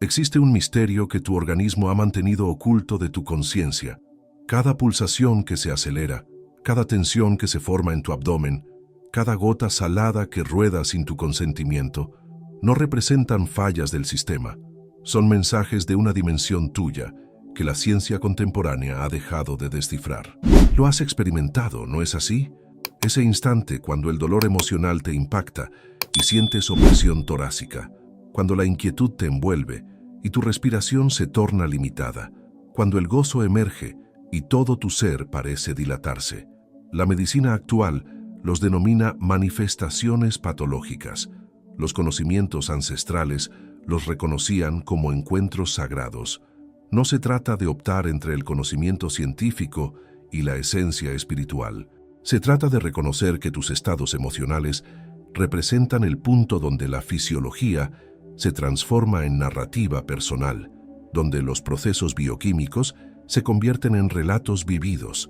Existe un misterio que tu organismo ha mantenido oculto de tu conciencia. Cada pulsación que se acelera, cada tensión que se forma en tu abdomen, cada gota salada que rueda sin tu consentimiento, no representan fallas del sistema. Son mensajes de una dimensión tuya que la ciencia contemporánea ha dejado de descifrar. Lo has experimentado, ¿no es así? Ese instante cuando el dolor emocional te impacta y sientes opresión torácica, cuando la inquietud te envuelve y tu respiración se torna limitada, cuando el gozo emerge y todo tu ser parece dilatarse. La medicina actual los denomina manifestaciones patológicas. Los conocimientos ancestrales los reconocían como encuentros sagrados. No se trata de optar entre el conocimiento científico y la esencia espiritual. Se trata de reconocer que tus estados emocionales representan el punto donde la fisiología se transforma en narrativa personal, donde los procesos bioquímicos se convierten en relatos vividos,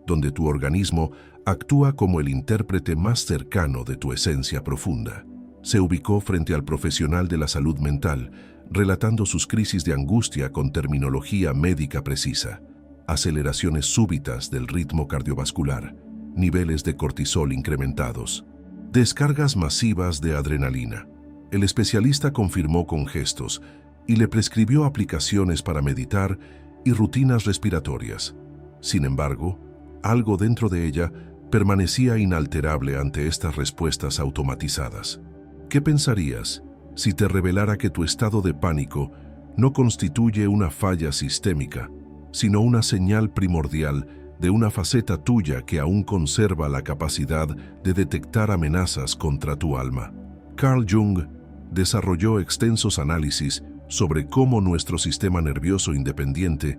donde tu organismo actúa como el intérprete más cercano de tu esencia profunda. Se ubicó frente al profesional de la salud mental, relatando sus crisis de angustia con terminología médica precisa, aceleraciones súbitas del ritmo cardiovascular, niveles de cortisol incrementados, descargas masivas de adrenalina. El especialista confirmó con gestos y le prescribió aplicaciones para meditar y rutinas respiratorias. Sin embargo, algo dentro de ella permanecía inalterable ante estas respuestas automatizadas. ¿Qué pensarías si te revelara que tu estado de pánico no constituye una falla sistémica, sino una señal primordial de una faceta tuya que aún conserva la capacidad de detectar amenazas contra tu alma? Carl Jung desarrolló extensos análisis sobre cómo nuestro sistema nervioso independiente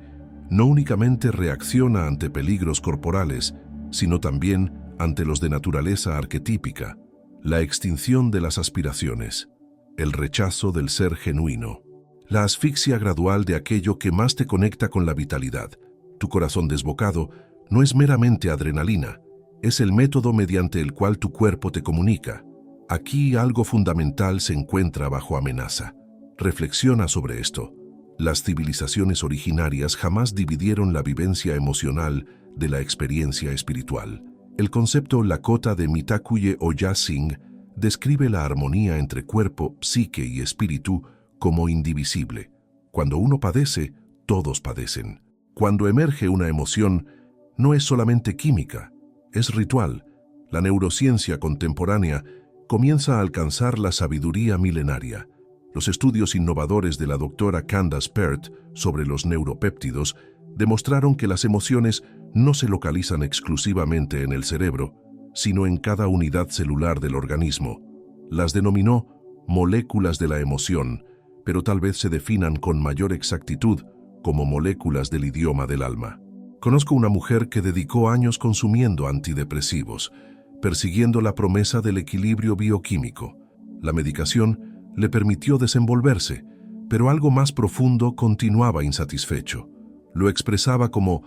no únicamente reacciona ante peligros corporales, sino también ante los de naturaleza arquetípica, la extinción de las aspiraciones, el rechazo del ser genuino, la asfixia gradual de aquello que más te conecta con la vitalidad. Tu corazón desbocado no es meramente adrenalina, es el método mediante el cual tu cuerpo te comunica. Aquí algo fundamental se encuentra bajo amenaza. Reflexiona sobre esto. Las civilizaciones originarias jamás dividieron la vivencia emocional de la experiencia espiritual. El concepto Lakota de Mitakuye Oya Singh describe la armonía entre cuerpo, psique y espíritu como indivisible. Cuando uno padece, todos padecen. Cuando emerge una emoción, no es solamente química, es ritual. La neurociencia contemporánea comienza a alcanzar la sabiduría milenaria. Los estudios innovadores de la doctora Candace Pert sobre los neuropéptidos demostraron que las emociones no se localizan exclusivamente en el cerebro, sino en cada unidad celular del organismo. Las denominó moléculas de la emoción, pero tal vez se definan con mayor exactitud como moléculas del idioma del alma. Conozco una mujer que dedicó años consumiendo antidepresivos, persiguiendo la promesa del equilibrio bioquímico. La medicación le permitió desenvolverse, pero algo más profundo continuaba insatisfecho. Lo expresaba como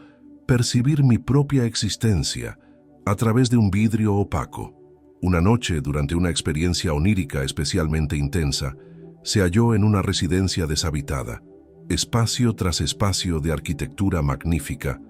percibir mi propia existencia a través de un vidrio opaco. Una noche, durante una experiencia onírica especialmente intensa, se halló en una residencia deshabitada, espacio tras espacio de arquitectura magnífica,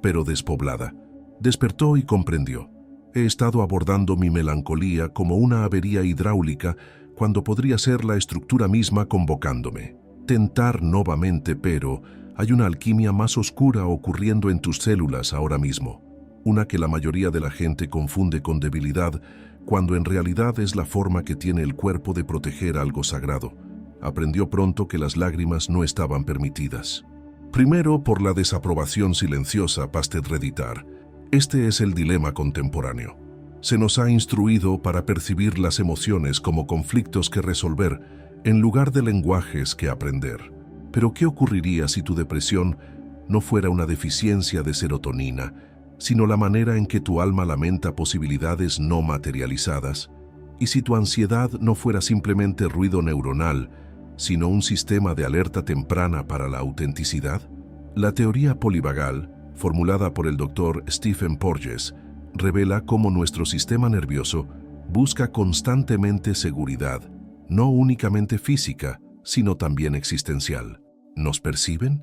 pero despoblada. Despertó y comprendió. He estado abordando mi melancolía como una avería hidráulica cuando podría ser la estructura misma convocándome. Tentar nuevamente, pero hay una alquimia más oscura ocurriendo en tus células ahora mismo. Una que la mayoría de la gente confunde con debilidad, cuando en realidad es la forma que tiene el cuerpo de proteger algo sagrado. Aprendió pronto que las lágrimas no estaban permitidas. Primero, por la desaprobación silenciosa pastedreditar. Este es el dilema contemporáneo. Se nos ha instruido para percibir las emociones como conflictos que resolver, en lugar de lenguajes que aprender. Pero ¿qué ocurriría si tu depresión no fuera una deficiencia de serotonina, sino la manera en que tu alma lamenta posibilidades no materializadas? ¿Y si tu ansiedad no fuera simplemente ruido neuronal, sino un sistema de alerta temprana para la autenticidad? La teoría polivagal, formulada por el Dr. Stephen Porges, revela cómo nuestro sistema nervioso busca constantemente seguridad, no únicamente física, sino también existencial. ¿Nos perciben?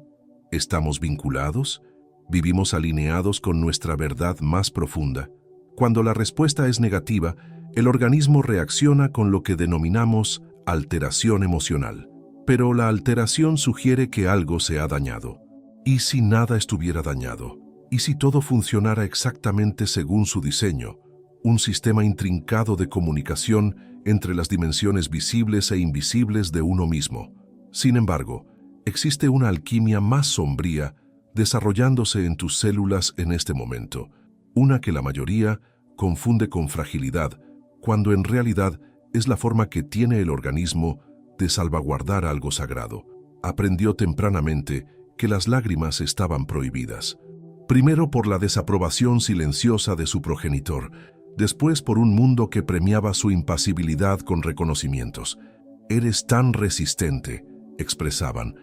¿Estamos vinculados? ¿Vivimos alineados con nuestra verdad más profunda? Cuando la respuesta es negativa, el organismo reacciona con lo que denominamos alteración emocional. Pero la alteración sugiere que algo se ha dañado. ¿Y si nada estuviera dañado? ¿Y si todo funcionara exactamente según su diseño? Un sistema intrincado de comunicación entre las dimensiones visibles e invisibles de uno mismo. Sin embargo, existe una alquimia más sombría desarrollándose en tus células en este momento, una que la mayoría confunde con fragilidad, cuando en realidad es la forma que tiene el organismo de salvaguardar algo sagrado. Aprendió tempranamente que las lágrimas estaban prohibidas. Primero por la desaprobación silenciosa de su progenitor, después por un mundo que premiaba su impasibilidad con reconocimientos. «Eres tan resistente», expresaban,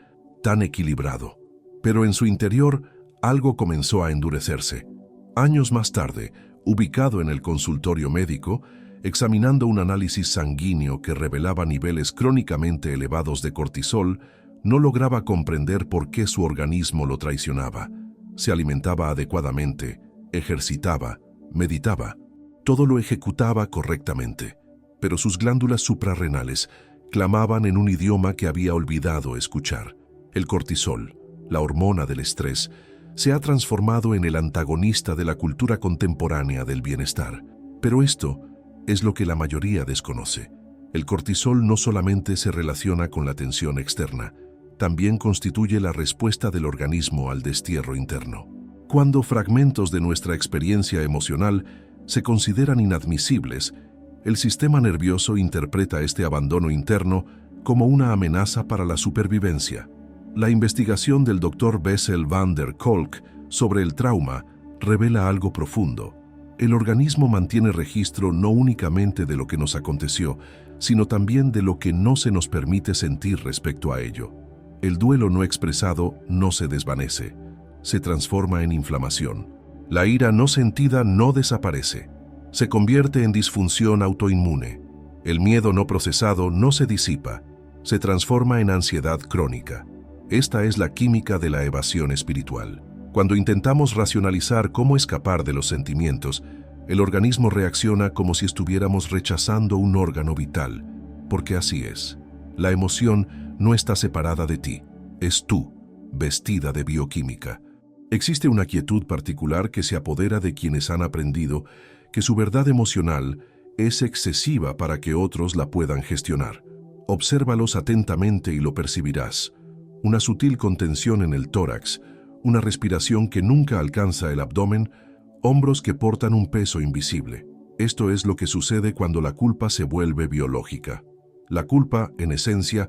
«tan equilibrado». Pero en su interior algo comenzó a endurecerse. Años más tarde, ubicado en el consultorio médico, examinando un análisis sanguíneo que revelaba niveles crónicamente elevados de cortisol, no lograba comprender por qué su organismo lo traicionaba. Se alimentaba adecuadamente, ejercitaba, meditaba. Todo lo ejecutaba correctamente, pero sus glándulas suprarrenales clamaban en un idioma que había olvidado escuchar. El cortisol, la hormona del estrés, se ha transformado en el antagonista de la cultura contemporánea del bienestar. Pero esto es lo que la mayoría desconoce. El cortisol no solamente se relaciona con la tensión externa, también constituye la respuesta del organismo al destierro interno. Cuando fragmentos de nuestra experiencia emocional se consideran inadmisibles, el sistema nervioso interpreta este abandono interno como una amenaza para la supervivencia. La investigación del Dr. Bessel van der Kolk sobre el trauma revela algo profundo. El organismo mantiene registro no únicamente de lo que nos aconteció, sino también de lo que no se nos permite sentir respecto a ello. El duelo no expresado no se desvanece, se transforma en inflamación. La ira no sentida no desaparece, se convierte en disfunción autoinmune. El miedo no procesado no se disipa, se transforma en ansiedad crónica. Esta es la química de la evasión espiritual. Cuando intentamos racionalizar cómo escapar de los sentimientos, el organismo reacciona como si estuviéramos rechazando un órgano vital, porque así es. La emoción no está separada de ti, es tú, vestida de bioquímica. Existe una quietud particular que se apodera de quienes han aprendido que su verdad emocional es excesiva para que otros la puedan gestionar. Obsérvalos atentamente y lo percibirás. Una sutil contención en el tórax, una respiración que nunca alcanza el abdomen, hombros que portan un peso invisible. Esto es lo que sucede cuando la culpa se vuelve biológica. La culpa, en esencia,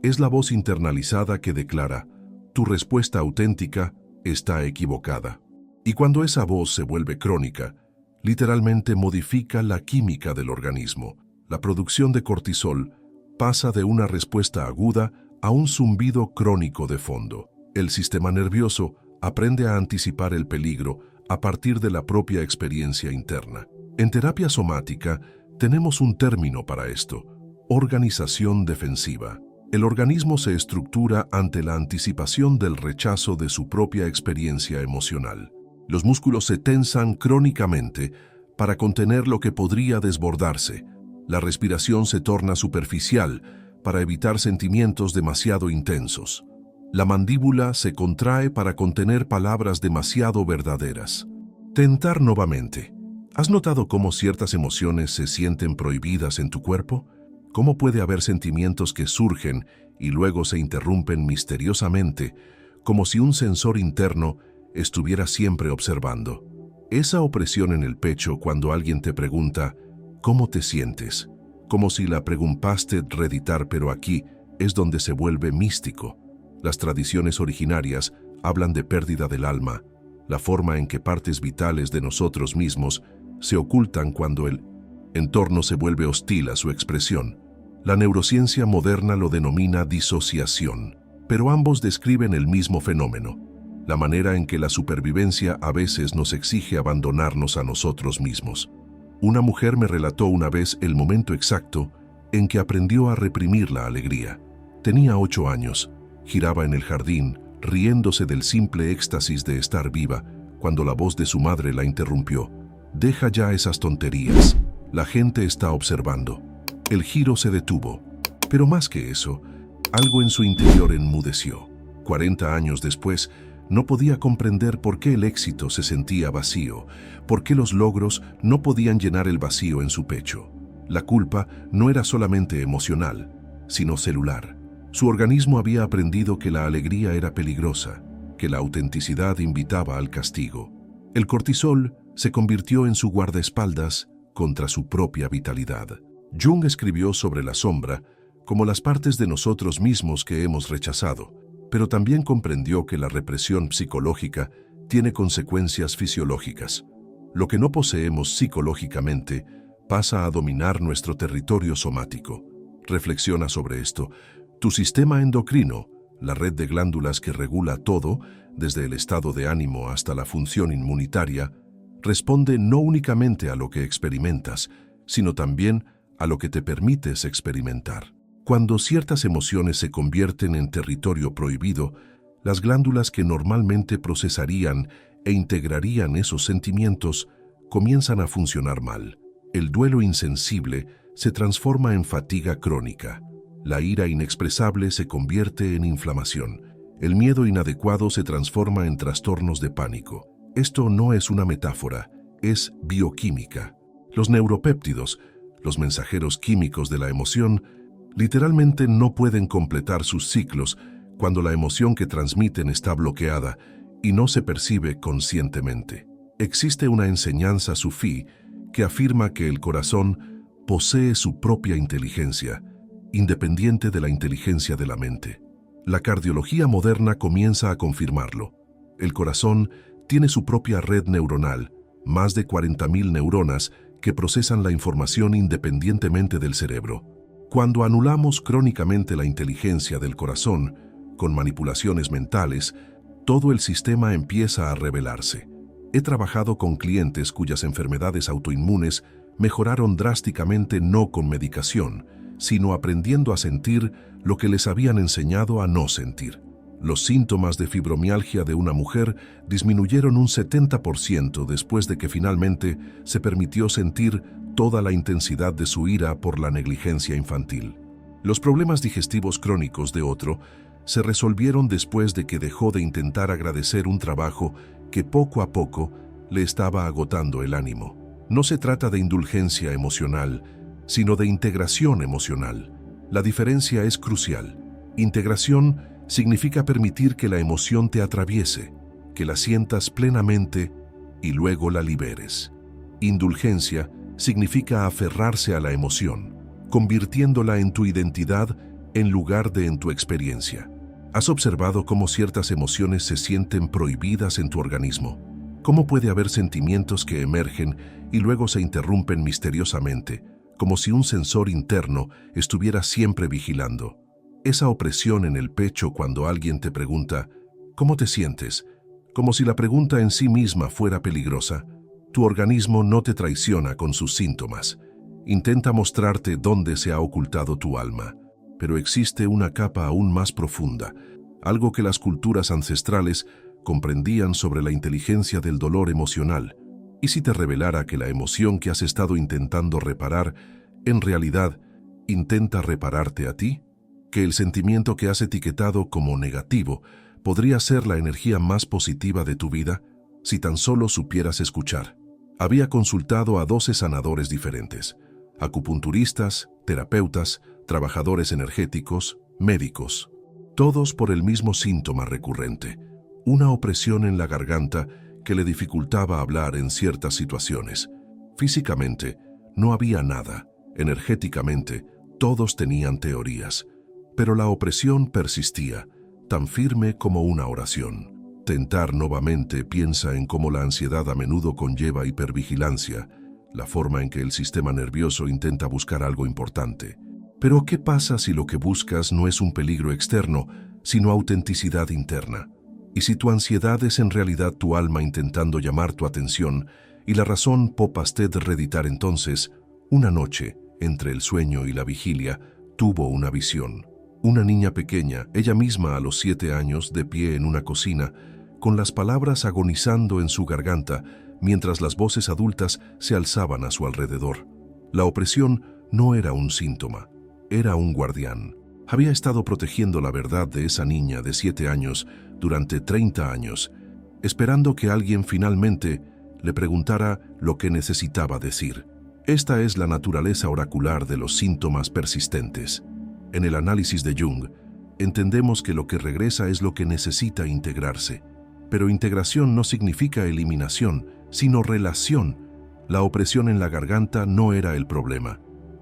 es la voz internalizada que declara: tu respuesta auténtica está equivocada. Y cuando esa voz se vuelve crónica, literalmente modifica la química del organismo. La producción de cortisol pasa de una respuesta aguda a un zumbido crónico de fondo. El sistema nervioso aprende a anticipar el peligro a partir de la propia experiencia interna. En terapia somática tenemos un término para esto: organización defensiva. El organismo se estructura ante la anticipación del rechazo de su propia experiencia emocional. Los músculos se tensan crónicamente para contener lo que podría desbordarse. La respiración se torna superficial para evitar sentimientos demasiado intensos. La mandíbula se contrae para contener palabras demasiado verdaderas. Tentar nuevamente. ¿Has notado cómo ciertas emociones se sienten prohibidas en tu cuerpo? ¿Cómo puede haber sentimientos que surgen y luego se interrumpen misteriosamente, como si un sensor interno estuviera siempre observando? Esa opresión en el pecho cuando alguien te pregunta ¿cómo te sientes? Como si la preguntaste reeditar, pero aquí es donde se vuelve místico. Las tradiciones originarias hablan de pérdida del alma, la forma en que partes vitales de nosotros mismos se ocultan cuando el entorno se vuelve hostil a su expresión. La neurociencia moderna lo denomina disociación, pero ambos describen el mismo fenómeno, la manera en que la supervivencia a veces nos exige abandonarnos a nosotros mismos. Una mujer me relató una vez el momento exacto en que aprendió a reprimir la alegría. Tenía 8 años. Giraba en el jardín, riéndose del simple éxtasis de estar viva, cuando la voz de su madre la interrumpió. «Deja ya esas tonterías. La gente está observando». El giro se detuvo. Pero más que eso, algo en su interior enmudeció. 40 años después, no podía comprender por qué el éxito se sentía vacío, por qué los logros no podían llenar el vacío en su pecho. La culpa no era solamente emocional, sino celular. Su organismo había aprendido que la alegría era peligrosa, que la autenticidad invitaba al castigo. El cortisol se convirtió en su guardaespaldas contra su propia vitalidad. Jung escribió sobre la sombra como las partes de nosotros mismos que hemos rechazado, pero también comprendió que la represión psicológica tiene consecuencias fisiológicas. Lo que no poseemos psicológicamente pasa a dominar nuestro territorio somático. Reflexiona sobre esto. Tu sistema endocrino, la red de glándulas que regula todo, desde el estado de ánimo hasta la función inmunitaria, responde no únicamente a lo que experimentas, sino también a lo que te permites experimentar. Cuando ciertas emociones se convierten en territorio prohibido, las glándulas que normalmente procesarían e integrarían esos sentimientos comienzan a funcionar mal. El duelo insensible se transforma en fatiga crónica. La ira inexpresable se convierte en inflamación. El miedo inadecuado se transforma en trastornos de pánico. Esto no es una metáfora, es bioquímica. Los neuropéptidos, los mensajeros químicos de la emoción, literalmente no pueden completar sus ciclos cuando la emoción que transmiten está bloqueada y no se percibe conscientemente. Existe una enseñanza sufí que afirma que el corazón posee su propia inteligencia, independiente de la inteligencia de la mente. La cardiología moderna comienza a confirmarlo. El corazón tiene su propia red neuronal, más de 40.000 neuronas que procesan la información independientemente del cerebro. Cuando anulamos crónicamente la inteligencia del corazón, con manipulaciones mentales, todo el sistema empieza a rebelarse. He trabajado con clientes cuyas enfermedades autoinmunes mejoraron drásticamente no con medicación, sino aprendiendo a sentir lo que les habían enseñado a no sentir. Los síntomas de fibromialgia de una mujer disminuyeron un 70% después de que finalmente se permitió sentir toda la intensidad de su ira por la negligencia infantil. Los problemas digestivos crónicos de otro se resolvieron después de que dejó de intentar agradecer un trabajo que poco a poco le estaba agotando el ánimo. No se trata de indulgencia emocional, sino de integración emocional. La diferencia es crucial. Integración significa permitir que la emoción te atraviese, que la sientas plenamente y luego la liberes. Indulgencia significa aferrarse a la emoción, convirtiéndola en tu identidad en lugar de en tu experiencia. ¿Has observado cómo ciertas emociones se sienten prohibidas en tu organismo? ¿Cómo puede haber sentimientos que emergen y luego se interrumpen misteriosamente, como si un sensor interno estuviera siempre vigilando? Esa opresión en el pecho cuando alguien te pregunta ¿cómo te sientes?, como si la pregunta en sí misma fuera peligrosa. Tu organismo no te traiciona con sus síntomas. Intenta mostrarte dónde se ha ocultado tu alma. Pero existe una capa aún más profunda, algo que las culturas ancestrales comprendían sobre la inteligencia del dolor emocional. ¿Y si te revelara que la emoción que has estado intentando reparar, en realidad, intenta repararte a ti? Que el sentimiento que has etiquetado como negativo podría ser la energía más positiva de tu vida, si tan solo supieras escuchar. Había consultado a 12 sanadores diferentes, acupunturistas, terapeutas, trabajadores energéticos, médicos, todos por el mismo síntoma recurrente, una opresión en la garganta que le dificultaba hablar en ciertas situaciones. Físicamente, no había nada. Energéticamente, todos tenían teorías, pero la opresión persistía, tan firme como una oración. Tentar nuevamente piensa en cómo la ansiedad a menudo conlleva hipervigilancia, la forma en que el sistema nervioso intenta buscar algo importante. Pero ¿qué pasa si lo que buscas no es un peligro externo, sino autenticidad interna? Y si tu ansiedad es en realidad tu alma intentando llamar tu atención, y la razón Popasted reditar entonces, una noche, entre el sueño y la vigilia, tuvo una visión. Una niña pequeña, ella misma a los 7 años, de pie en una cocina, con las palabras agonizando en su garganta, mientras las voces adultas se alzaban a su alrededor. La opresión no era un síntoma, era un guardián. Había estado protegiendo la verdad de esa niña de 7 años durante 30 años, esperando que alguien finalmente le preguntara lo que necesitaba decir. Esta es la naturaleza oracular de los síntomas persistentes. En el análisis de Jung, entendemos que lo que regresa es lo que necesita integrarse. Pero integración no significa eliminación, sino relación. La opresión en la garganta no era el problema.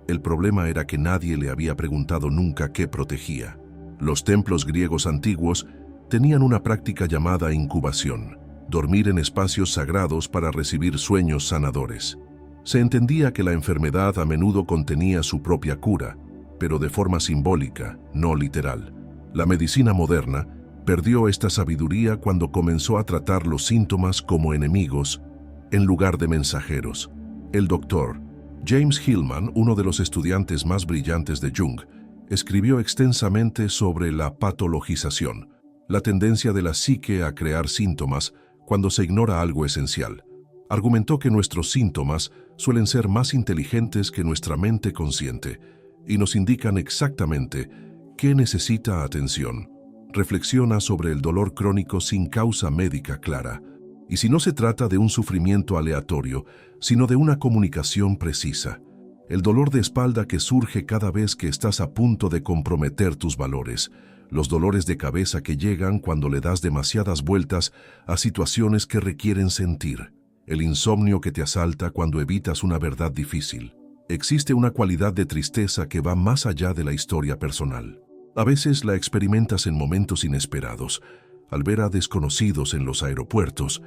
El problema era que nadie le había preguntado nunca qué protegía. Los templos griegos antiguos tenían una práctica llamada incubación, dormir en espacios sagrados para recibir sueños sanadores. Se entendía que la enfermedad a menudo contenía su propia cura, pero de forma simbólica, no literal. La medicina moderna perdió esta sabiduría cuando comenzó a tratar los síntomas como enemigos en lugar de mensajeros. El doctor James Hillman, uno de los estudiantes más brillantes de Jung, escribió extensamente sobre la patologización, la tendencia de la psique a crear síntomas cuando se ignora algo esencial. Argumentó que nuestros síntomas suelen ser más inteligentes que nuestra mente consciente y nos indican exactamente qué necesita atención. Reflexiona sobre el dolor crónico sin causa médica clara. Y si no se trata de un sufrimiento aleatorio, sino de una comunicación precisa. El dolor de espalda que surge cada vez que estás a punto de comprometer tus valores. Los dolores de cabeza que llegan cuando le das demasiadas vueltas a situaciones que requieren sentir. El insomnio que te asalta cuando evitas una verdad difícil. Existe una cualidad de tristeza que va más allá de la historia personal. A veces la experimentas en momentos inesperados, al ver a desconocidos en los aeropuertos,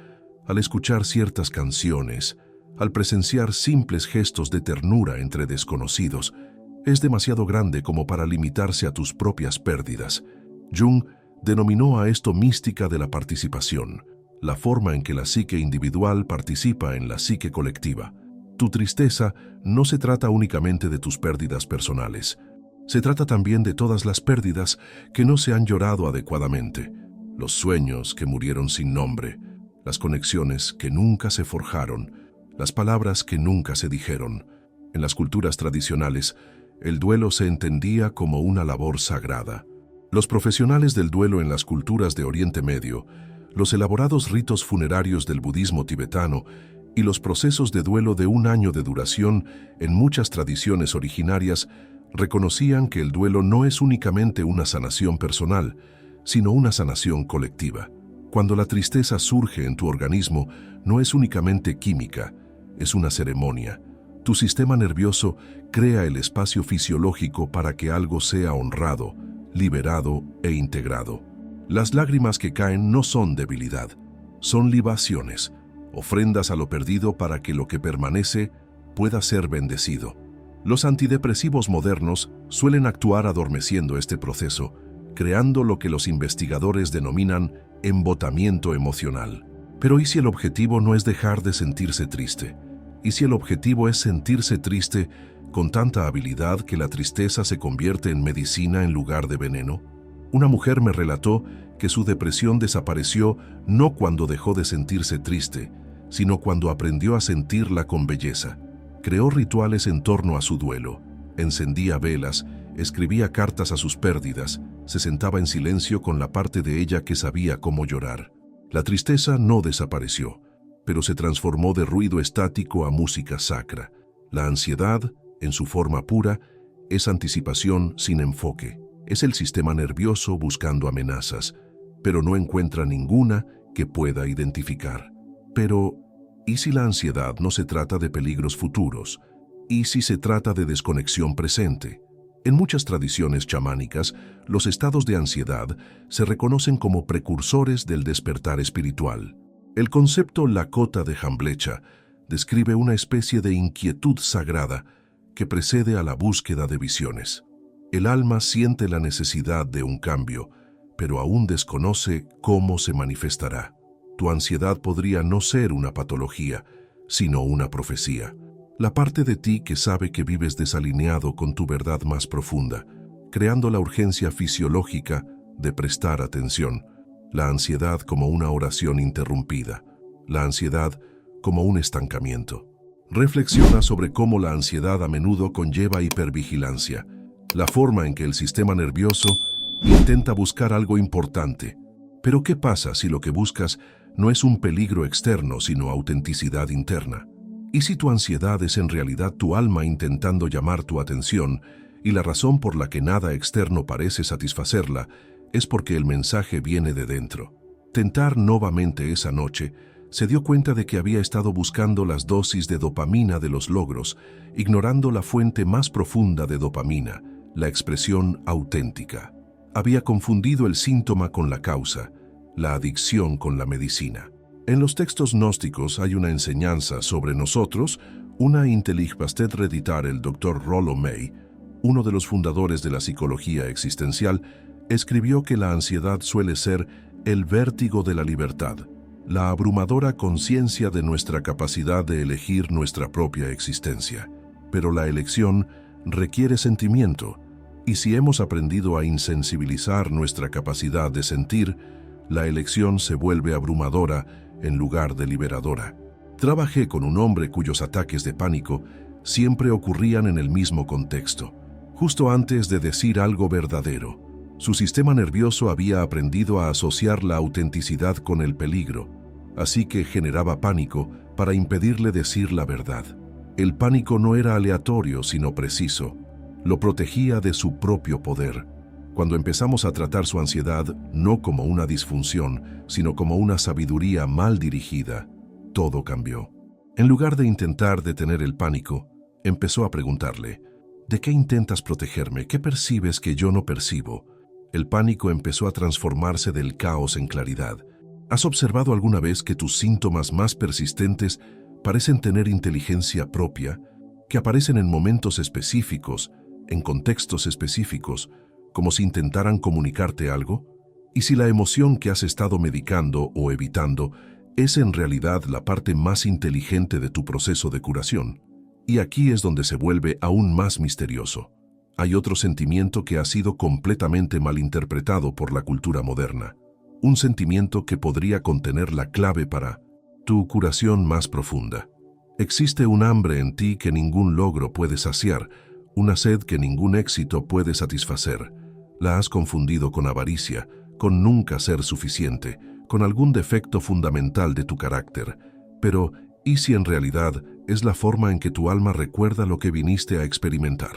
al escuchar ciertas canciones, al presenciar simples gestos de ternura entre desconocidos. Es demasiado grande como para limitarse a tus propias pérdidas. Jung denominó a esto mística de la participación, la forma en que la psique individual participa en la psique colectiva. Tu tristeza no se trata únicamente de tus pérdidas personales. Se trata también de todas las pérdidas que no se han llorado adecuadamente, los sueños que murieron sin nombre, las conexiones que nunca se forjaron, las palabras que nunca se dijeron. En las culturas tradicionales, el duelo se entendía como una labor sagrada. Los profesionales del duelo en las culturas de Oriente Medio, los elaborados ritos funerarios del budismo tibetano y los procesos de duelo de 1 año de duración en muchas tradiciones originarias reconocían que el duelo no es únicamente una sanación personal, sino una sanación colectiva. Cuando la tristeza surge en tu organismo, no es únicamente química, es una ceremonia. Tu sistema nervioso crea el espacio fisiológico para que algo sea honrado, liberado e integrado. Las lágrimas que caen no son debilidad, son libaciones, ofrendas a lo perdido para que lo que permanece pueda ser bendecido. Los antidepresivos modernos suelen actuar adormeciendo este proceso, creando lo que los investigadores denominan embotamiento emocional. Pero ¿y si el objetivo no es dejar de sentirse triste? ¿Y si el objetivo es sentirse triste con tanta habilidad que la tristeza se convierte en medicina en lugar de veneno? Una mujer me relató que su depresión desapareció no cuando dejó de sentirse triste, sino cuando aprendió a sentirla con belleza. Creó rituales en torno a su duelo, encendía velas, escribía cartas a sus pérdidas, se sentaba en silencio con la parte de ella que sabía cómo llorar. La tristeza no desapareció, pero se transformó de ruido estático a música sacra. La ansiedad, en su forma pura, es anticipación sin enfoque. Es el sistema nervioso buscando amenazas, pero no encuentra ninguna que pueda identificar. Pero, ¿y si la ansiedad no se trata de peligros futuros? ¿Y si se trata de desconexión presente? En muchas tradiciones chamánicas, los estados de ansiedad se reconocen como precursores del despertar espiritual. El concepto Lakota de Hamblecha describe una especie de inquietud sagrada que precede a la búsqueda de visiones. El alma siente la necesidad de un cambio, pero aún desconoce cómo se manifestará. Tu ansiedad podría no ser una patología, sino una profecía. La parte de ti que sabe que vives desalineado con tu verdad más profunda, creando la urgencia fisiológica de prestar atención, la ansiedad como una oración interrumpida, la ansiedad como un estancamiento. Reflexiona sobre cómo la ansiedad a menudo conlleva hipervigilancia, la forma en que el sistema nervioso intenta buscar algo importante. Pero ¿qué pasa si lo que buscas no es un peligro externo, sino autenticidad interna? ¿Y si tu ansiedad es en realidad tu alma intentando llamar tu atención y la razón por la que nada externo parece satisfacerla es porque el mensaje viene de dentro? Tentar nuevamente esa noche, se dio cuenta de que había estado buscando las dosis de dopamina de los logros, ignorando la fuente más profunda de dopamina, la expresión auténtica. Había confundido el síntoma con la causa, la adicción con la medicina. En los textos gnósticos hay una enseñanza sobre nosotros, una Intelligbastet reditar el Dr. Rollo May, uno de los fundadores de la psicología existencial, escribió que la ansiedad suele ser el vértigo de la libertad, la abrumadora conciencia de nuestra capacidad de elegir nuestra propia existencia. Pero la elección requiere sentimiento, y si hemos aprendido a insensibilizar nuestra capacidad de sentir, la elección se vuelve abrumadora en lugar de liberadora. Trabajé con un hombre cuyos ataques de pánico siempre ocurrían en el mismo contexto, justo antes de decir algo verdadero. Su sistema nervioso había aprendido a asociar la autenticidad con el peligro, así que generaba pánico para impedirle decir la verdad. El pánico no era aleatorio, sino preciso. Lo protegía de su propio poder. Cuando empezamos a tratar su ansiedad no como una disfunción, sino como una sabiduría mal dirigida, todo cambió. En lugar de intentar detener el pánico, empezó a preguntarle, ¿de qué intentas protegerme? ¿Qué percibes que yo no percibo? El pánico empezó a transformarse del caos en claridad. ¿Has observado alguna vez que tus síntomas más persistentes parecen tener inteligencia propia, que aparecen en momentos específicos, en contextos específicos, como si intentaran comunicarte algo? ¿Y si la emoción que has estado medicando o evitando es en realidad la parte más inteligente de tu proceso de curación? Y aquí es donde se vuelve aún más misterioso. Hay otro sentimiento que ha sido completamente malinterpretado por la cultura moderna. Un sentimiento que podría contener la clave para tu curación más profunda. Existe un hambre en ti que ningún logro puede saciar, una sed que ningún éxito puede satisfacer. La has confundido con avaricia, con nunca ser suficiente, con algún defecto fundamental de tu carácter. Pero, ¿y si en realidad es la forma en que tu alma recuerda lo que viniste a experimentar?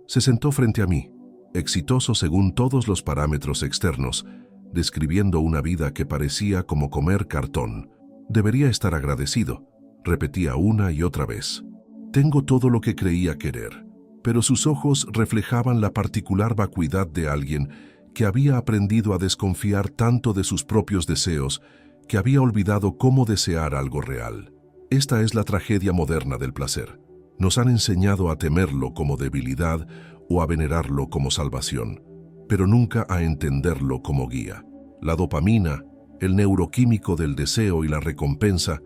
Se sentó frente a mí, exitoso según todos los parámetros externos, describiendo una vida que parecía como comer cartón. Debería estar agradecido, repetía una y otra vez. Tengo todo lo que creía querer, pero sus ojos reflejaban la particular vacuidad de alguien que había aprendido a desconfiar tanto de sus propios deseos que había olvidado cómo desear algo real. Esta es la tragedia moderna del placer. Nos han enseñado a temerlo como debilidad o a venerarlo como salvación, pero nunca a entenderlo como guía. La dopamina, el neuroquímico del deseo y la recompensa,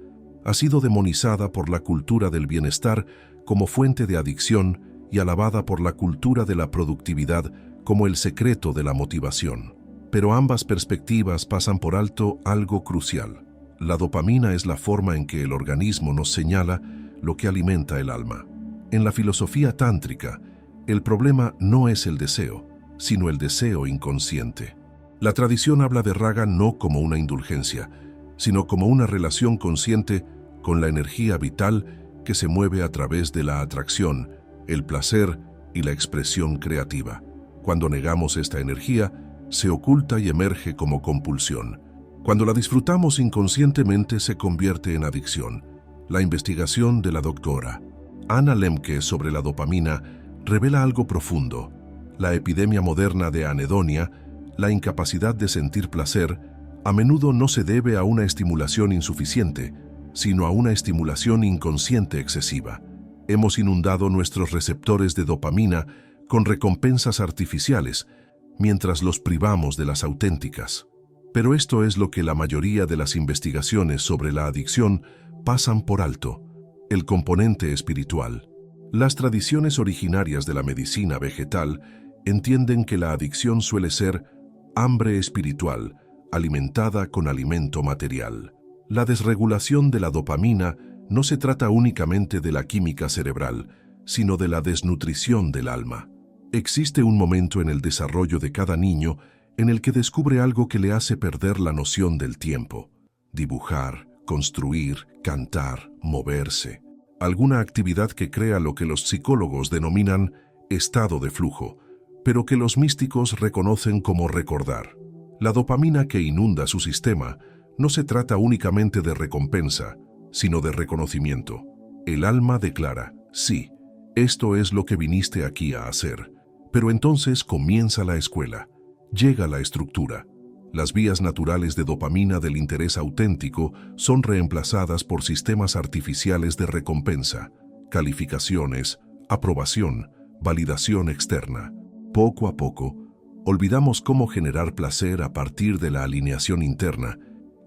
ha sido demonizada por la cultura del bienestar como fuente de adicción y alabada por la cultura de la productividad como el secreto de la motivación. Pero ambas perspectivas pasan por alto algo crucial. La dopamina es la forma en que el organismo nos señala lo que alimenta el alma. En la filosofía tántrica, el problema no es el deseo, sino el deseo inconsciente. La tradición habla de raga no como una indulgencia, sino como una relación consciente con la energía vital que se mueve a través de la atracción, el placer y la expresión creativa. Cuando negamos esta energía, se oculta y emerge como compulsión. Cuando la disfrutamos inconscientemente, se convierte en adicción. La investigación de la doctora Anna Lemke sobre la dopamina revela algo profundo. La epidemia moderna de anedonia, la incapacidad de sentir placer, a menudo no se debe a una estimulación insuficiente, sino a una estimulación inconsciente excesiva. Hemos inundado nuestros receptores de dopamina con recompensas artificiales, mientras los privamos de las auténticas. Pero esto es lo que la mayoría de las investigaciones sobre la adicción pasan por alto: el componente espiritual. Las tradiciones originarias de la medicina vegetal entienden que la adicción suele ser hambre espiritual, alimentada con alimento material. La desregulación de la dopamina no se trata únicamente de la química cerebral, sino de la desnutrición del alma. Existe un momento en el desarrollo de cada niño en el que descubre algo que le hace perder la noción del tiempo. Dibujar, construir, cantar, moverse. Alguna actividad que crea lo que los psicólogos denominan estado de flujo, pero que los místicos reconocen como recordar. La dopamina que inunda su sistema no se trata únicamente de recompensa, sino de reconocimiento. El alma declara, sí, esto es lo que viniste aquí a hacer. Pero entonces comienza la escuela, llega la estructura. Las vías naturales de dopamina del interés auténtico son reemplazadas por sistemas artificiales de recompensa, calificaciones, aprobación, validación externa. Poco a poco, olvidamos cómo generar placer a partir de la alineación interna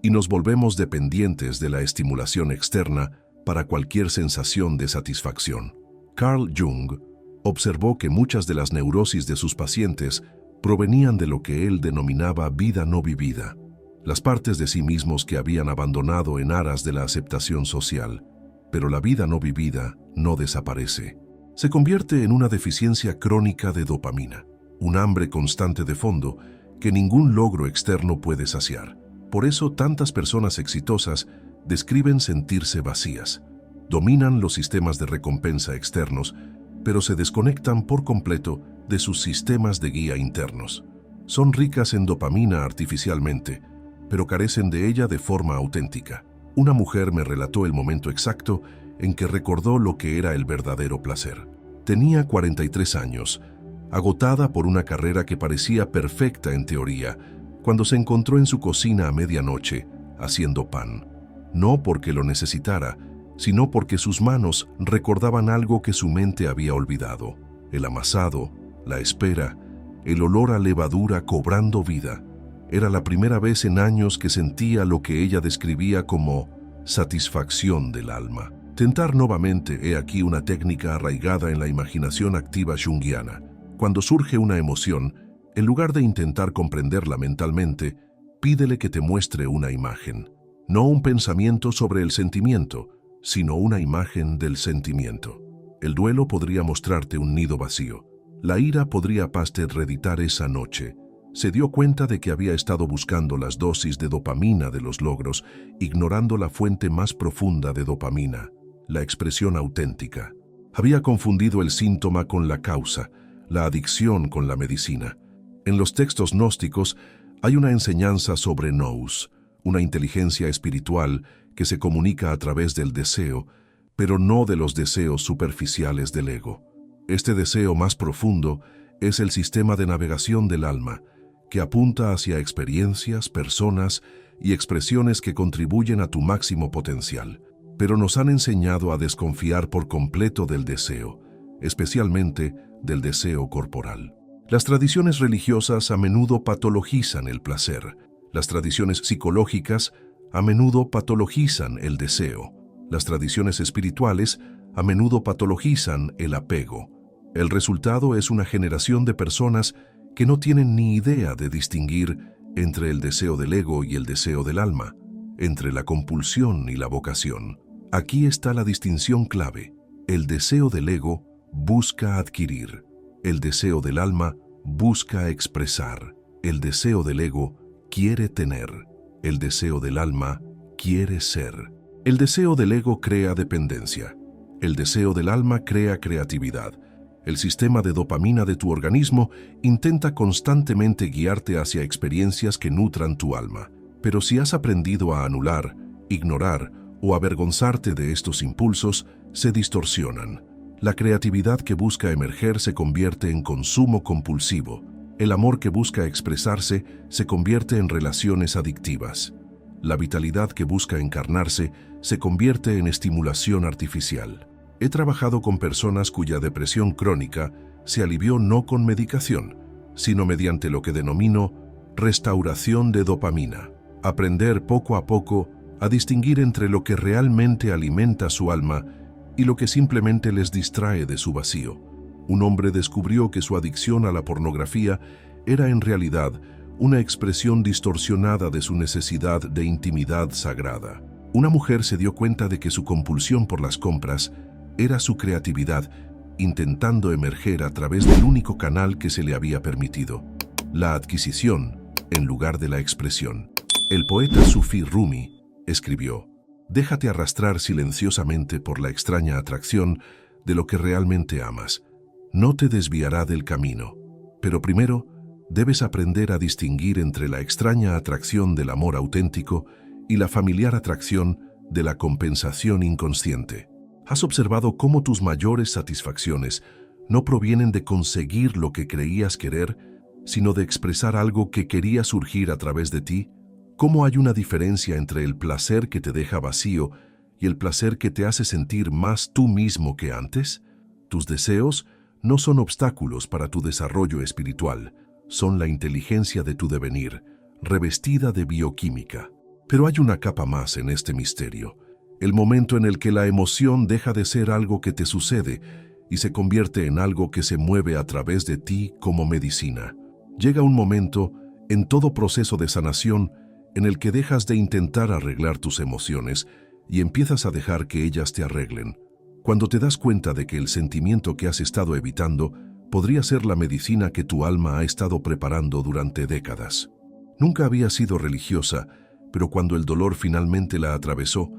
y nos volvemos dependientes de la estimulación externa para cualquier sensación de satisfacción. Carl Jung observó que muchas de las neurosis de sus pacientes provenían de lo que él denominaba vida no vivida, las partes de sí mismos que habían abandonado en aras de la aceptación social. Pero la vida no vivida no desaparece. Se convierte en una deficiencia crónica de dopamina, un hambre constante de fondo que ningún logro externo puede saciar. Por eso tantas personas exitosas describen sentirse vacías. Dominan los sistemas de recompensa externos, pero se desconectan por completo de sus sistemas de guía internos. Son ricas en dopamina artificialmente, pero carecen de ella de forma auténtica. Una mujer me relató el momento exacto en que recordó lo que era el verdadero placer. Tenía 43 años, agotada por una carrera que parecía perfecta en teoría, cuando se encontró en su cocina a medianoche haciendo pan. No porque lo necesitara, sino porque sus manos recordaban algo que su mente había olvidado: el amasado, la espera, el olor a levadura cobrando vida. Era la primera vez en años que sentía lo que ella describía como satisfacción del alma. Tentar nuevamente, he aquí una técnica arraigada en la imaginación activa junguiana. Cuando surge una emoción, en lugar de intentar comprenderla mentalmente, pídele que te muestre una imagen. No un pensamiento sobre el sentimiento, sino una imagen del sentimiento. El duelo podría mostrarte un nido vacío. La ira podría reeditar esa noche. Se dio cuenta de que había estado buscando las dosis de dopamina de los logros, ignorando la fuente más profunda de dopamina, la expresión auténtica. Había confundido el síntoma con la causa, la adicción con la medicina. En los textos gnósticos hay una enseñanza sobre nous, una inteligencia espiritual que se comunica a través del deseo, pero no de los deseos superficiales del ego. Este deseo más profundo es el sistema de navegación del alma, que apunta hacia experiencias, personas y expresiones que contribuyen a tu máximo potencial. Pero nos han enseñado a desconfiar por completo del deseo, especialmente del deseo corporal. Las tradiciones religiosas a menudo patologizan el placer. Las tradiciones psicológicas a menudo patologizan el deseo. Las tradiciones espirituales a menudo patologizan el apego. El resultado es una generación de personas que no tienen ni idea de distinguir entre el deseo del ego y el deseo del alma, entre la compulsión y la vocación. Aquí está la distinción clave. El deseo del ego busca adquirir. El deseo del alma busca expresar. El deseo del ego quiere tener. El deseo del alma quiere ser. El deseo del ego crea dependencia. El deseo del alma crea creatividad. El sistema de dopamina de tu organismo intenta constantemente guiarte hacia experiencias que nutran tu alma. Pero si has aprendido a anular, ignorar o avergonzarte de estos impulsos, se distorsionan. La creatividad que busca emerger se convierte en consumo compulsivo. El amor que busca expresarse se convierte en relaciones adictivas. La vitalidad que busca encarnarse se convierte en estimulación artificial. He trabajado con personas cuya depresión crónica se alivió no con medicación, sino mediante lo que denomino restauración de dopamina. Aprender poco a poco a distinguir entre lo que realmente alimenta su alma y lo que simplemente les distrae de su vacío. Un hombre descubrió que su adicción a la pornografía era en realidad una expresión distorsionada de su necesidad de intimidad sagrada. Una mujer se dio cuenta de que su compulsión por las compras era su creatividad, intentando emerger a través del único canal que se le había permitido, la adquisición en lugar de la expresión. El poeta sufí Rumi escribió: «Déjate arrastrar silenciosamente por la extraña atracción de lo que realmente amas. No te desviará del camino, pero primero debes aprender a distinguir entre la extraña atracción del amor auténtico y la familiar atracción de la compensación inconsciente». ¿Has observado cómo tus mayores satisfacciones no provienen de conseguir lo que creías querer, sino de expresar algo que quería surgir a través de ti? ¿Cómo hay una diferencia entre el placer que te deja vacío y el placer que te hace sentir más tú mismo que antes? Tus deseos no son obstáculos para tu desarrollo espiritual, son la inteligencia de tu devenir, revestida de bioquímica. Pero hay una capa más en este misterio: el momento en el que la emoción deja de ser algo que te sucede y se convierte en algo que se mueve a través de ti como medicina. Llega un momento en todo proceso de sanación en el que dejas de intentar arreglar tus emociones y empiezas a dejar que ellas te arreglen. Cuando te das cuenta de que el sentimiento que has estado evitando podría ser la medicina que tu alma ha estado preparando durante décadas. Nunca había sido religiosa, pero cuando el dolor finalmente la atravesó,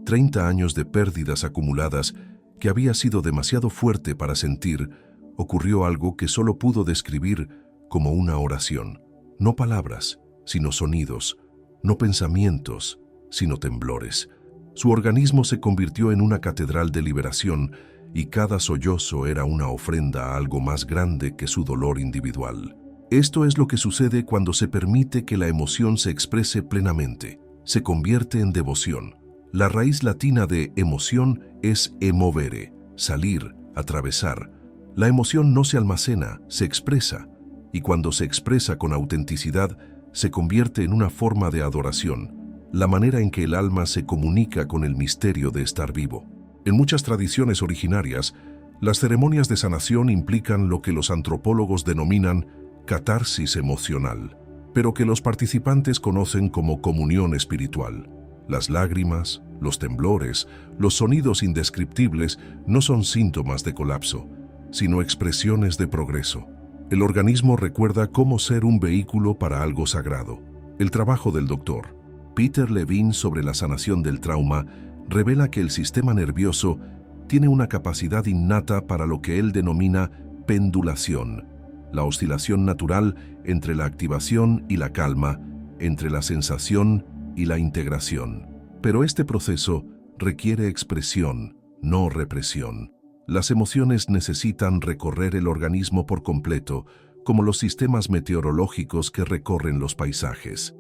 30 años de pérdidas acumuladas que había sido demasiado fuerte para sentir, ocurrió algo que solo pudo describir como una oración. No palabras, sino sonidos; no pensamientos, sino temblores. Su organismo se convirtió en una catedral de liberación y cada sollozo era una ofrenda a algo más grande que su dolor individual. Esto es lo que sucede cuando se permite que la emoción se exprese plenamente. Se convierte en devoción. La raíz latina de emoción es emovere, salir, atravesar. La emoción no se almacena, se expresa, y cuando se expresa con autenticidad, se convierte en una forma de adoración, la manera en que el alma se comunica con el misterio de estar vivo. En muchas tradiciones originarias, las ceremonias de sanación implican lo que los antropólogos denominan catarsis emocional, pero que los participantes conocen como comunión espiritual. Las lágrimas, los temblores, los sonidos indescriptibles no son síntomas de colapso, sino expresiones de progreso. El organismo recuerda cómo ser un vehículo para algo sagrado. El trabajo del Dr. Peter Levine sobre la sanación del trauma revela que el sistema nervioso tiene una capacidad innata para lo que él denomina pendulación, la oscilación natural entre la activación y la calma, entre la sensación y la integración. Pero este proceso requiere expresión, no represión. Las emociones necesitan recorrer el organismo por completo, como los sistemas meteorológicos que recorren los paisajes.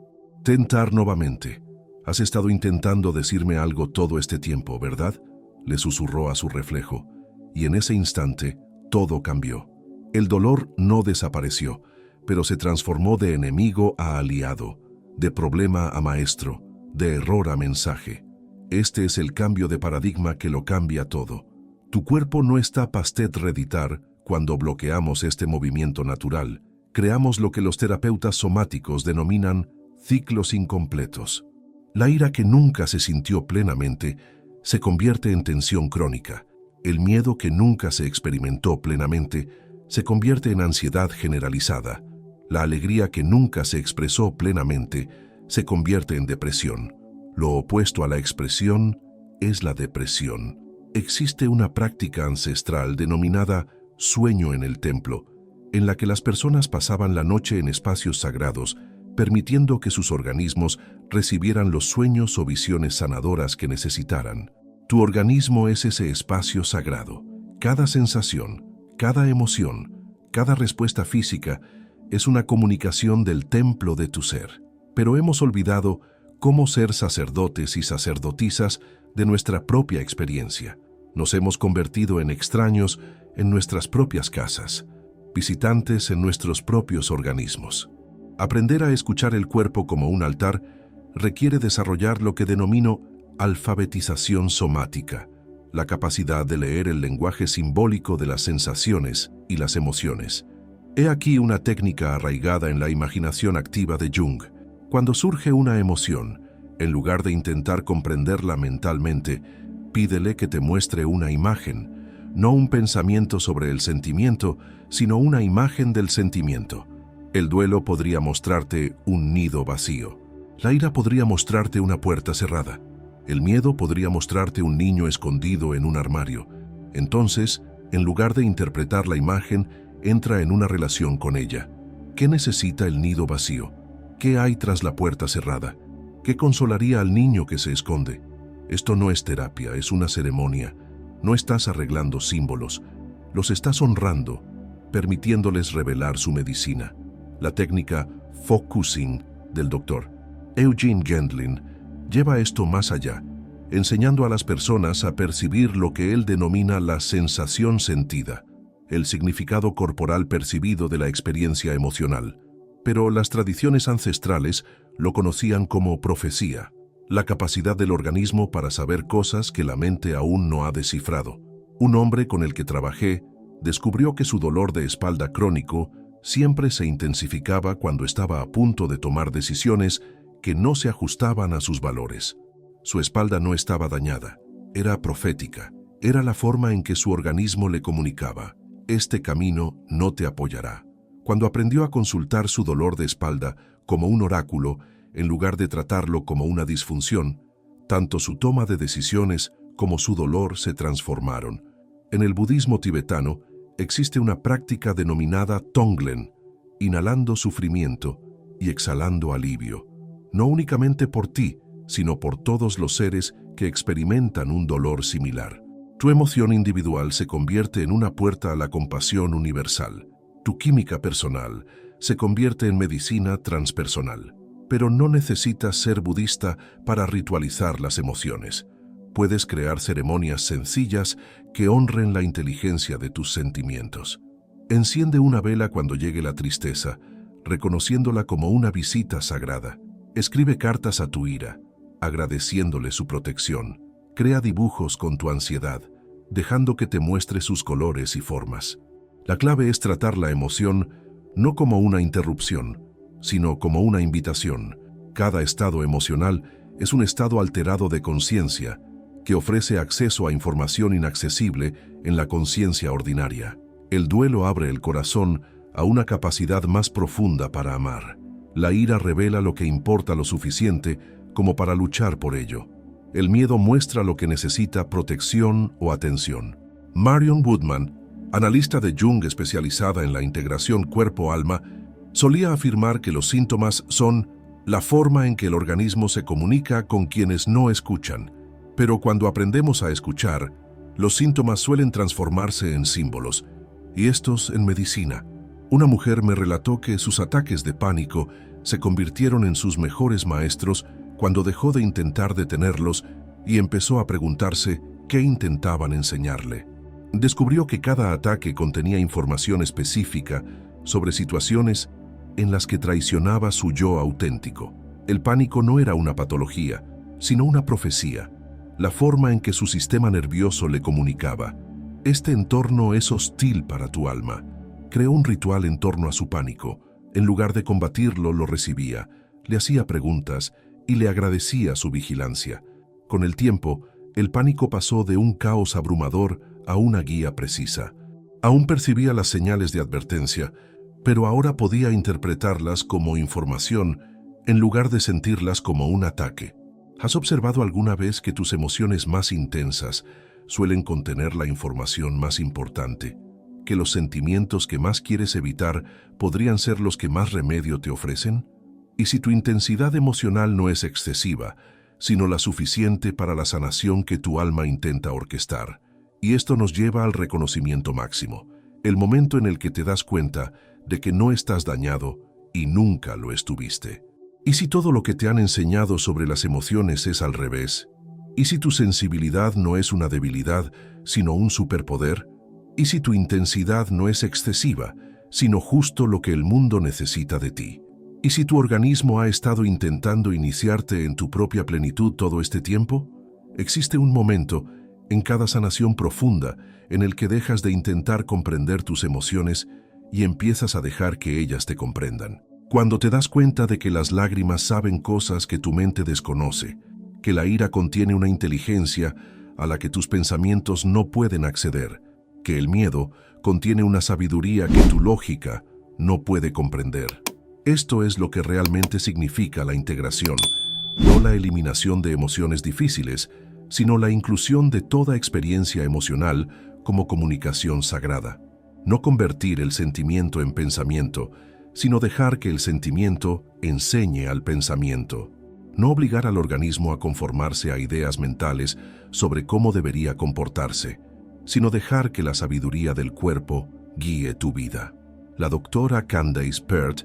Tentar nuevamente. «Has estado intentando decirme algo todo este tiempo, ¿verdad?», le susurró a su reflejo, y en ese instante todo cambió. El dolor no desapareció, pero se transformó de enemigo a aliado, de problema a maestro, de error a mensaje. Este es el cambio de paradigma que lo cambia todo. Tu cuerpo no está pastet reditar. Cuando bloqueamos este movimiento natural, creamos lo que los terapeutas somáticos denominan ciclos incompletos. La ira que nunca se sintió plenamente se convierte en tensión crónica. El miedo que nunca se experimentó plenamente se convierte en ansiedad generalizada. La alegría que nunca se expresó plenamente se convierte en depresión. Lo opuesto a la expresión es la depresión. Existe una práctica ancestral denominada sueño en el templo, en la que las personas pasaban la noche en espacios sagrados, permitiendo que sus organismos recibieran los sueños o visiones sanadoras que necesitaran. Tu organismo es ese espacio sagrado. Cada sensación, cada emoción, cada respuesta física es una comunicación del templo de tu ser. Pero hemos olvidado cómo ser sacerdotes y sacerdotisas de nuestra propia experiencia. Nos hemos convertido en extraños en nuestras propias casas, visitantes en nuestros propios organismos. Aprender a escuchar el cuerpo como un altar requiere desarrollar lo que denomino alfabetización somática, la capacidad de leer el lenguaje simbólico de las sensaciones y las emociones. He aquí una técnica arraigada en la imaginación activa de Jung. Cuando surge una emoción, en lugar de intentar comprenderla mentalmente, pídele que te muestre una imagen, no un pensamiento sobre el sentimiento, sino una imagen del sentimiento. El duelo podría mostrarte un nido vacío. La ira podría mostrarte una puerta cerrada. El miedo podría mostrarte un niño escondido en un armario. Entonces, en lugar de interpretar la imagen, entra en una relación con ella. ¿Qué necesita el nido vacío? ¿Qué hay tras la puerta cerrada? ¿Qué consolaría al niño que se esconde? Esto no es terapia, es una ceremonia. No estás arreglando símbolos, los estás honrando, permitiéndoles revelar su medicina. La técnica focusing del Dr. Eugene Gendlin lleva esto más allá, enseñando a las personas a percibir lo que él denomina la sensación sentida, el significado corporal percibido de la experiencia emocional. Pero las tradiciones ancestrales lo conocían como profecía, la capacidad del organismo para saber cosas que la mente aún no ha descifrado. Un hombre con el que trabajé descubrió que su dolor de espalda crónico siempre se intensificaba cuando estaba a punto de tomar decisiones que no se ajustaban a sus valores. Su espalda no estaba dañada, era profética, era la forma en que su organismo le comunicaba: este camino no te apoyará. Cuando aprendió a consultar su dolor de espalda como un oráculo, en lugar de tratarlo como una disfunción, tanto su toma de decisiones como su dolor se transformaron. En el budismo tibetano existe una práctica denominada Tonglen, inhalando sufrimiento y exhalando alivio, no únicamente por ti, sino por todos los seres que experimentan un dolor similar. Tu emoción individual se convierte en una puerta a la compasión universal. Tu química personal se convierte en medicina transpersonal. Pero no necesitas ser budista para ritualizar las emociones. Puedes crear ceremonias sencillas que honren la inteligencia de tus sentimientos. Enciende una vela cuando llegue la tristeza, reconociéndola como una visita sagrada. Escribe cartas a tu ira, agradeciéndole su protección. Crea dibujos con tu ansiedad, dejando que te muestre sus colores y formas. La clave es tratar la emoción no como una interrupción, sino como una invitación. Cada estado emocional es un estado alterado de conciencia que ofrece acceso a información inaccesible en la conciencia ordinaria. El duelo abre el corazón a una capacidad más profunda para amar. La ira revela lo que importa lo suficiente como para luchar por ello. El miedo muestra lo que necesita protección o atención. Marion Woodman, analista de Jung especializada en la integración cuerpo-alma, solía afirmar que los síntomas son la forma en que el organismo se comunica con quienes no escuchan. Pero cuando aprendemos a escuchar, los síntomas suelen transformarse en símbolos, y estos en medicina. Una mujer me relató que sus ataques de pánico se convirtieron en sus mejores maestros cuando dejó de intentar detenerlos y empezó a preguntarse qué intentaban enseñarle. Descubrió que cada ataque contenía información específica sobre situaciones en las que traicionaba su yo auténtico. El pánico no era una patología, sino una profecía, la forma en que su sistema nervioso le comunicaba: este entorno es hostil para tu alma. Creó un ritual en torno a su pánico. En lugar de combatirlo, lo recibía, le hacía preguntas y le agradecía su vigilancia. Con el tiempo, el pánico pasó de un caos abrumador a una guía precisa. Aún percibía las señales de advertencia, pero ahora podía interpretarlas como información en lugar de sentirlas como un ataque. ¿Has observado alguna vez que tus emociones más intensas suelen contener la información más importante? ¿Que los sentimientos que más quieres evitar podrían ser los que más remedio te ofrecen? Y si tu intensidad emocional no es excesiva, sino la suficiente para la sanación que tu alma intenta orquestar. Y esto nos lleva al reconocimiento máximo, el momento en el que te das cuenta de que no estás dañado y nunca lo estuviste. ¿Y si todo lo que te han enseñado sobre las emociones es al revés? ¿Y si tu sensibilidad no es una debilidad, sino un superpoder? ¿Y si tu intensidad no es excesiva, sino justo lo que el mundo necesita de ti? ¿Y si tu organismo ha estado intentando iniciarte en tu propia plenitud todo este tiempo? Existe un momento en cada sanación profunda en el que dejas de intentar comprender tus emociones y empiezas a dejar que ellas te comprendan. Cuando te das cuenta de que las lágrimas saben cosas que tu mente desconoce, que la ira contiene una inteligencia a la que tus pensamientos no pueden acceder, que el miedo contiene una sabiduría que tu lógica no puede comprender. Esto es lo que realmente significa la integración, no la eliminación de emociones difíciles, sino la inclusión de toda experiencia emocional como comunicación sagrada. No convertir el sentimiento en pensamiento, sino dejar que el sentimiento enseñe al pensamiento. No obligar al organismo a conformarse a ideas mentales sobre cómo debería comportarse, sino dejar que la sabiduría del cuerpo guíe tu vida. La doctora Candace Pert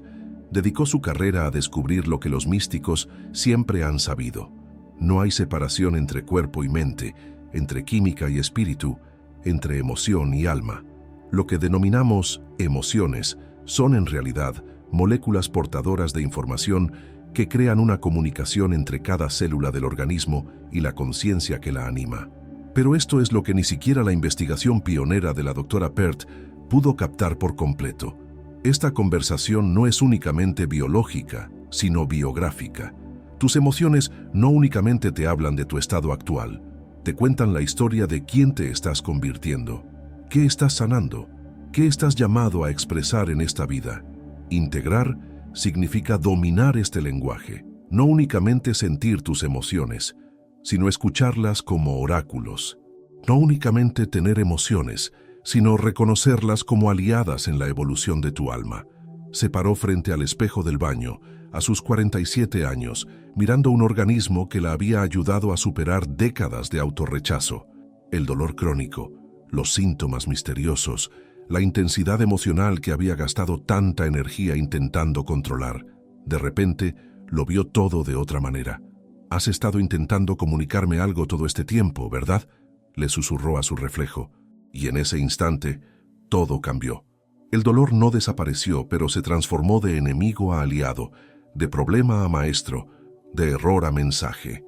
dedicó su carrera a descubrir lo que los místicos siempre han sabido. No hay separación entre cuerpo y mente, entre química y espíritu, entre emoción y alma. Lo que denominamos emociones son en realidad moléculas portadoras de información que crean una comunicación entre cada célula del organismo y la conciencia que la anima. Pero esto es lo que ni siquiera la investigación pionera de la doctora Pert pudo captar por completo. Esta conversación no es únicamente biológica, sino biográfica. Tus emociones no únicamente te hablan de tu estado actual, te cuentan la historia de quién te estás convirtiendo, qué estás sanando, qué estás llamado a expresar en esta vida. Integrar significa dominar este lenguaje, no únicamente sentir tus emociones, sino escucharlas como oráculos. No únicamente tener emociones, sino reconocerlas como aliadas en la evolución de tu alma. Se paró frente al espejo del baño, a sus 47 años, mirando un organismo que la había ayudado a superar décadas de autorrechazo, el dolor crónico, los síntomas misteriosos, la intensidad emocional que había gastado tanta energía intentando controlar. De repente, lo vio todo de otra manera. «Has estado intentando comunicarme algo todo este tiempo, ¿verdad?», le susurró a su reflejo. Y en ese instante, todo cambió. El dolor no desapareció, pero se transformó de enemigo a aliado, de problema a maestro, de error a mensaje.